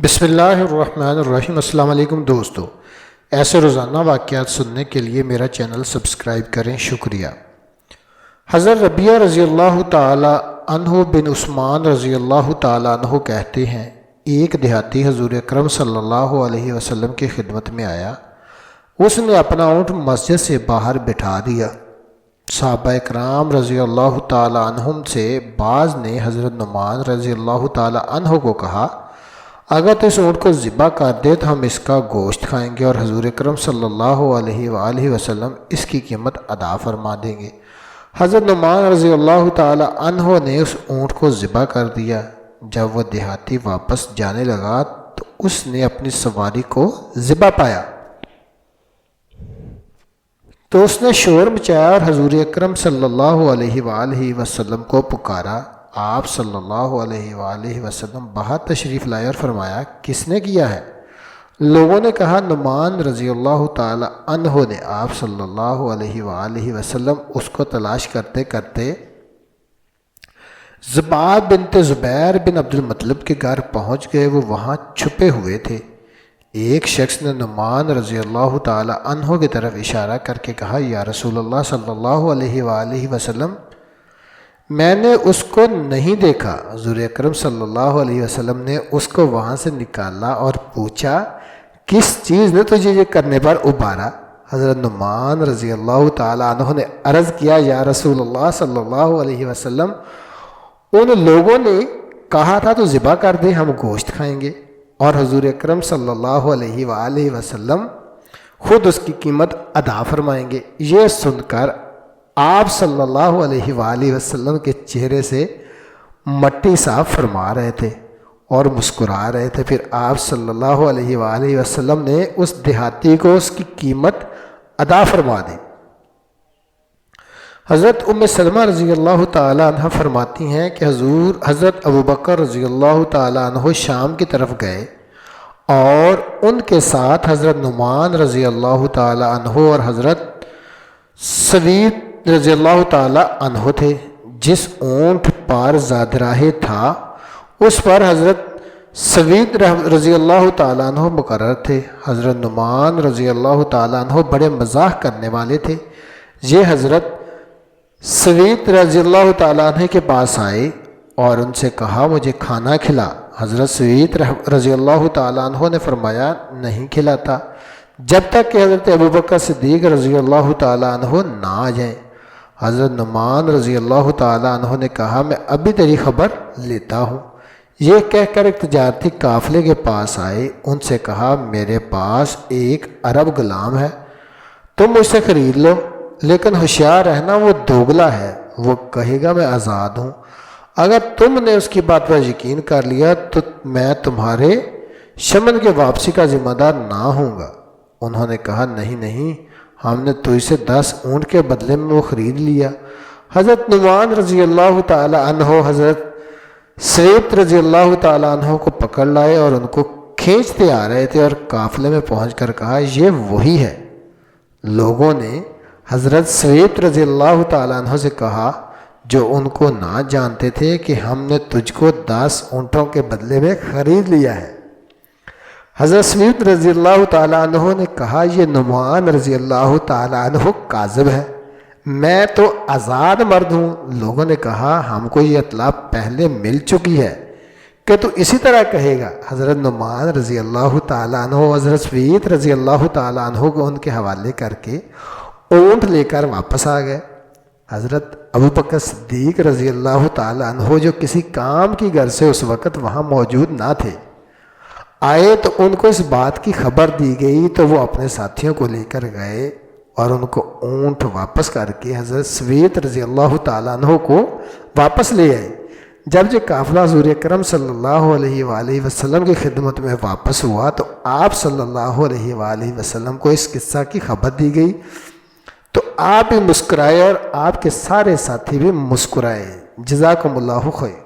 بسم اللہ الرحمن الرحیم۔ السلام علیکم دوستو، ایسے روزانہ واقعات سننے کے لیے میرا چینل سبسکرائب کریں، شکریہ۔ حضرت ربیعہ رضی اللہ تعالی عنہ بن عثمان رضی اللہ تعالی عنہ کہتے ہیں، ایک دیہاتی حضور اکرم صلی اللہ علیہ وسلم کی خدمت میں آیا۔ اس نے اپنا اونٹ مسجد سے باہر بٹھا دیا۔ صحابہ اکرام رضی اللہ تعالی عنہم سے بعض نے حضرت نعمان رضی اللہ تعالی عنہ کو کہا، اگر تو اس اونٹ کو ذبح کر دے تو ہم اس کا گوشت کھائیں گے اور حضور اکرم صلی اللہ علیہ وآلہ وسلم اس کی قیمت ادا فرما دیں گے۔ حضرت نعمان رضی اللہ تعالی عنہ نے اس اونٹ کو ذبح کر دیا۔ جب وہ دیہاتی واپس جانے لگا تو اس نے اپنی سواری کو ذبح پایا تو اس نے شور مچایا اور حضور اکرم صلی اللہ علیہ وآلہ وسلم کو پکارا۔ آپ صلی اللہ علیہ وآلہ وسلم باہر تشریف لائے اور فرمایا، کس نے کیا ہے؟ لوگوں نے کہا، نعمان رضی اللہ تعالی عنہ نے۔ آپ صلی اللہ علیہ وآلہ وسلم اس کو تلاش کرتے کرتے زباد بنت زبیر بن عبد المطلب کے گھر پہنچ گئے۔ وہ وہاں چھپے ہوئے تھے۔ ایک شخص نے نعمان رضی اللہ تعالی عنہ کی طرف اشارہ کر کے کہا، یا رسول اللہ صلی اللہ علیہ وآلہ وسلم، میں نے اس کو نہیں دیکھا۔ حضور اکرم صلی اللہ علیہ وسلم نے اس کو وہاں سے نکالا اور پوچھا، کس چیز نے تجھے یہ کرنے پر ابھارا؟ حضرت نعمان رضی اللہ تعالی عنہ نے عرض کیا، یا رسول اللہ صلی اللہ علیہ وسلم، ان لوگوں نے کہا تھا تو ذبح کر دے، ہم گوشت کھائیں گے، اور حضور اکرم صلی اللہ علیہ وآلہ وسلم خود اس کی قیمت ادا فرمائیں گے۔ یہ سن کر آپ صلی اللہ علیہ وآلہ وسلم کے چہرے سے مٹی صاف فرما رہے تھے اور مسکرا رہے تھے۔ پھر آپ صلی اللہ علیہ وآلہ وسلم نے اس دیہاتی کو اس کی قیمت ادا فرما دی۔ حضرت ام سلمہ رضی اللہ تعالی عنہ فرماتی ہیں کہ حضرت ابوبکر رضی اللہ تعالی عنہ شام کی طرف گئے اور ان کے ساتھ حضرت نعمان رضی اللہ تعالی عنہ اور حضرت سوید رضی اللہ تعالی عنہ تھے۔ جس اونٹ پر زادراہ تھا اس پر حضرت سوید رضی اللہ تعالی عنہ مقرر تھے۔ حضرت نعمان رضی اللہ تعالی عنہ بڑے مزاح کرنے والے تھے۔ یہ حضرت سوید رضی اللہ تعالی عنہ کے پاس آئے اور ان سے کہا، مجھے کھانا کھلا۔ حضرت سوید رضی اللہ تعالی عنہ نے فرمایا، نہیں کھلاتا جب تک کہ حضرت ابوبکر صدیق رضی اللہ تعالی عنہ نہ آ جائیں۔ حضرت نعمان رضی اللہ تعالی عنہ نے کہا، میں ابھی تیری خبر لیتا ہوں۔ یہ کہہ کر ایک تجارتی قافلے کے پاس آئے، ان سے کہا، میرے پاس ایک عرب غلام ہے، تم مجھ سے خرید لو، لیکن ہوشیار رہنا، وہ دوگلا ہے، وہ کہے گا میں آزاد ہوں۔ اگر تم نے اس کی بات پر یقین کر لیا تو میں تمہارے شمن کے واپسی کا ذمہ دار نہ ہوں گا۔ انہوں نے کہا، نہیں، ہم نے تجھ سے 10 اونٹ کے بدلے میں وہ خرید لیا۔ حضرت نعمان رضی اللہ تعالی عنہ حضرت سوید رضی اللہ تعالی عنہ کو پکڑ لائے اور ان کو کھینچتے آ رہے تھے اور قافلے میں پہنچ کر کہا، یہ وہی ہے۔ لوگوں نے حضرت سوید رضی اللہ تعالی عنہ سے کہا، جو ان کو نہ جانتے تھے، کہ ہم نے تجھ کو 10 اونٹوں کے بدلے میں خرید لیا ہے۔ حضرت سوید رضی اللہ تعالی عنہ نے کہا، یہ نعمان رضی اللہ تعالی عنہ کاذب ہے، میں تو آزاد مرد ہوں۔ لوگوں نے کہا، ہم کو یہ اطلاع پہلے مل چکی ہے کہ تو اسی طرح کہے گا۔ حضرت نعمان رضی اللہ تعالی عنہ حضرت سوید رضی اللہ تعالی عنہ کو ان کے حوالے کر کے اونٹ لے کر واپس آ گئے۔ حضرت ابوبکر صدیق رضی اللہ تعالی عنہ جو کسی کام کی غرض سے اس وقت وہاں موجود نہ تھے، آئے تو ان کو اس بات کی خبر دی گئی تو وہ اپنے ساتھیوں کو لے کر گئے اور ان کو اونٹ واپس کر کے حضرت سوید رضی اللہ تعالیٰ عنہ کو واپس لے آئے۔ جب یہ قافلہ حضور اکرم صلی اللہ علیہ وآلہ وسلم کی خدمت میں واپس ہوا تو آپ صلی اللہ علیہ وآلہ وسلم کو اس قصہ کی خبر دی گئی تو آپ بھی مسکرائے اور آپ کے سارے ساتھی بھی مسکرائے۔ جزاکم اللہ خیر۔